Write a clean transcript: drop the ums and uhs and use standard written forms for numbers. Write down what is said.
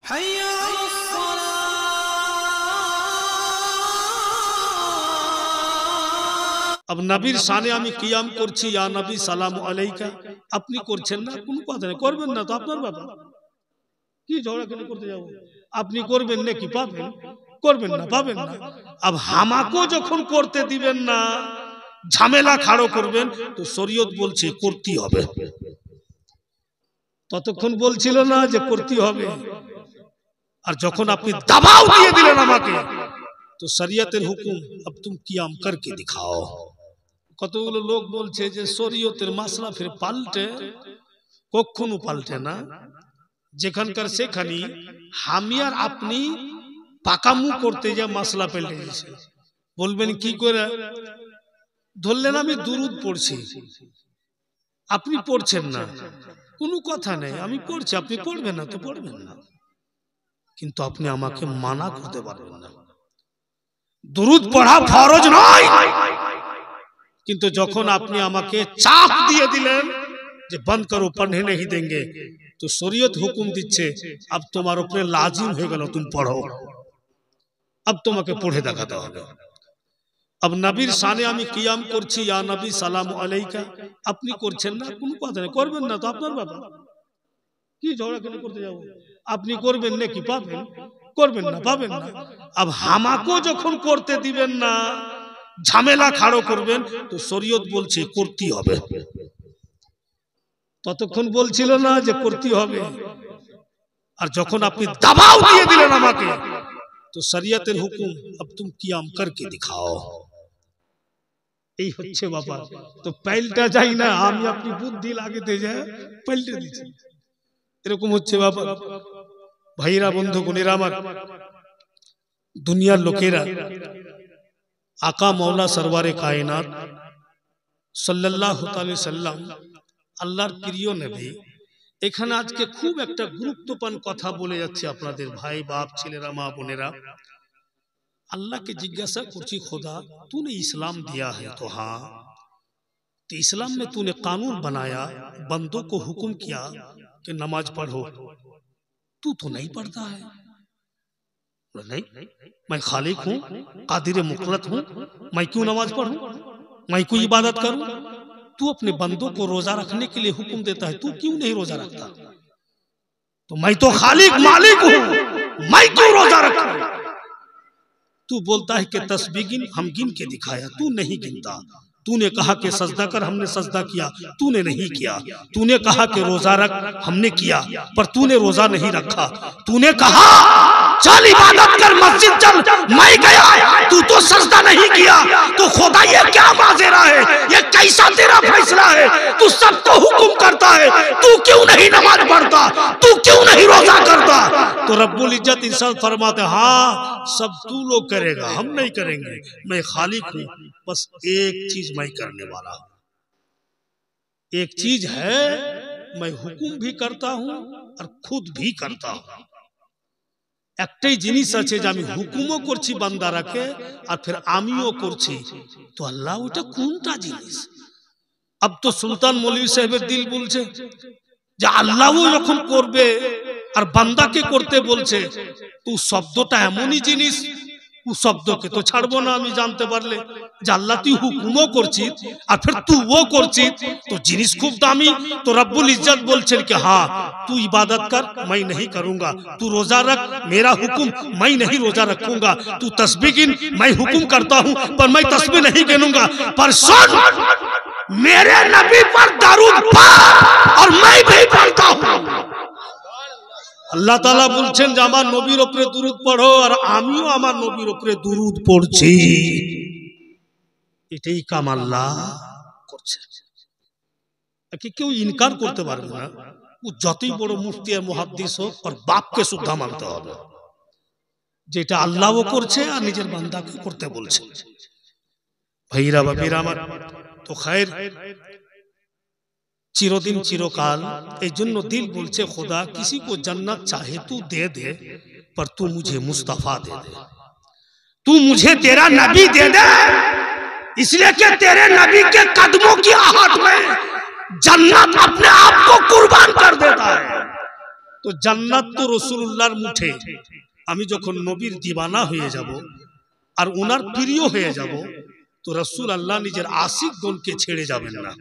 अब नबीर शाने आमी कियाम करছি या नबी সালামু আলাইকা আপনি করছেন না কোনো কথা নেই করবেন না তো আপনার ব্যাপার কি ঝগড়া কেন করতে যাব আপনি করবেন না কি পাবেন করবেন না পাবেন না अब হামাকো যখন করতে দিবেন না ঝামেলা খাড়ো করবেন তো শরীয়ত বলছে করতে হবে ততক্ষণ বলছিল না যে করতে হবে আর যখন আপনি দবাও দিয়ে দিলেন আমাকে तो शरीयतेर हुकुम अब तुम कियाम करके दिखाओ কতগুলো লোক বলছে যে শরীয়তের মাসলা ফির পাল্টে কখনো পাল্টে না যেখানকার সেখানি আমি আর আপনি পাকামু করতে যা মাসলা পাল্টে গেছে বলবেন কি করে ধরলেন আমি দুরুদ পড়ছি আপনি পড়ছেন না কোনো কথা নেই আমি পড়ছি আপনি পড়বেন না তো পড়বেন না কিন্তু আপনি আমাকে মানা করতে পারবেন না दुरूद पढ़ा फरज नয় किंतु যখন আপনি আমাকে চাপ দিয়ে দিলেন যে বন্ধ করো पढ़ने नहीं देंगे तो शरीयत हुकुम দিচ্ছে अब তোমার উপরে लाजिम হয়ে গেল তুমি পড়ো अब তোমাকে পড়ে দেখাতে হবে अब নবীর শানে আমি কিয়াম করছি ইয়া নবী সালামু আলাইকা আপনি করছেন না কোনো কথা নেই করবেন না তো আপনার ব্যাপার কি ঝগড়া কেন করতে যাব আপনি করবেন না কি পাবেন করবেন না পাবেন না अब হামাকো যখন করতে দিবেন না ঝামেলা খাড়ো করবেন তো শরীয়ত বলছে করতে হবে ততক্ষণ বলছিল না যে করতে হবে আর যখন আপনি দবাও দিয়ে দিলেন আমাকে তো শরীয়তের হুকুম अब तुम कियाम करके दिखाओ এই হচ্ছে বাবা তো পাল্টা যাই না আমি আপনি বুদ্ধি লাগাতে যায় পাল্টে দিচ্ছি এরকম হচ্ছে বাবা ভাইরা বন্ধুগণেরা আমার দুনিয়ার লোকেরা আকা মওলা সরওয়ারে কায়নাত সাল্লাল্লাহু তাআলা সাল্লাম আল্লাহর প্রিয় নবী এখানে আজকে খুব একটা গুরুত্বপূর্ণ কথা বলে যাচ্ছে আপনাদের ভাই বাপ ছেলেরা মা বোনেরা আল্লাহকে জিজ্ঞাসা করছি খোদা तूने इस्लाम दिया है तो हाँ तो इस्लाम में तूने कानून बनाया बंदों को हुक्म किया कि नमाज पढ़ो तू तो नहीं पढ़ता है नहीं मैं खालिक हूँ कादिर मुकरत हूँ मैं क्यों नमाज पढ़ूं मैं क्यों इबादत करूं तू अपने बंदों को रोजा रखने के लिए हुक्म देता है तू क्यों नहीं रोजा रखता तो मैं तो खालिक मालिक हूँ मैं क्यों रोजा रखूं तू बोलता है कि तस्बीह गिन हम गिन के दिखाया तू नहीं गिनता तूने कहा कि सजदा कर हमने सजदा किया तूने नहीं किया तूने कहा कि रोजा रख हमने किया पर तूने रोजा नहीं रखा तूने कहा चल इबादत कर मस्जिद चल मैं गया तू तो सजदा नहीं किया तो खुदा ये क्या माजरा है ये कैसा तेरा फैसला है तू सबको हुक्म करता है तू क्यों नहीं नमाज पढ़ता तू क्यों नहीं रोजा करता तो रब्बुल इज्जत इरशाद फरमाते हाँ सब तू लोग करेगा हम नहीं करेंगे मैं खालिक हूँ बस एक चीज मैं करने वाला हूं एक चीज है मैं हुकुम भी करता हूं और खुद भी करता हूं একটাই জিনিস আছে যে আমি হুকুমও করছি বান্দারাকে আর ফির আমিও করছি তো আল্লাহ ওটা কোনটা জিনিস अब तो সুলতান মৌলভী সাহেবের দিল বলছে যে আল্লাহও যখন করবে আর বান্দাকে করতে বলছে তো শব্দটা এমনই জিনিস उस शब्द के तो छाड़बो ना আমি जानते পারলে যে আল্লাহ তুই হুকুমও করছিস আর फिर तू वो করছিস तो जिनिस खूब दामी तो रब्बुल इज्जत बोलছেন कि हां तू इबादत कर मैं नहीं करूंगा तू रोजा रख मेरा हुक्म मैं नहीं रोजा रखूंगा तू तस्बीह गिन मैं हुक्म करता हूं पर मैं तस्बीह नहीं गिनूंगा पर सुन मेरे नबी पर दरूद पढ़ और मैं भी पढ़ता हूं আল্লাহ তাআলা বলছেন যে আমার নবীর উপরে দুরূদ পড়ো আর আমিও আমার নবীর উপরে দুরূদ পড়ছি এটাই কাম আল্লাহ করছে কি কেউ ইনকার করতে পারবে না ও যতই বড় মুফতি আর মুহাদ্দিস হোক আর বাপকে সুদ্ধা মানতে হবে যেটা আল্লাহও করছে আর নিজের বান্দাকে করতে বলছে ভাইরা বাবিরা আমার তো খায়ের चिरोदिन चिरोकाल एजन्नो दिल बोलছে खुदा किसी को जन्नत चाहे तू दे दे पर तू मुझे मुस्तफा दे दे तू मुझे तेरा नबी दे दे इसलिए कि तेरे नबी के कदमों की आहट में जन्नत अपने आप को कुर्बान कर देता है তো জান্নাত তো রাসূলুল্লাহর মুঠে। আমি যখন নবীর দিওয়ানা হয়ে যাব আর ওনার প্রিয় হয়ে যাব, তো রাসূল আল্লাহ নিজের আশিকগণকে ছেড়ে যাবেন না।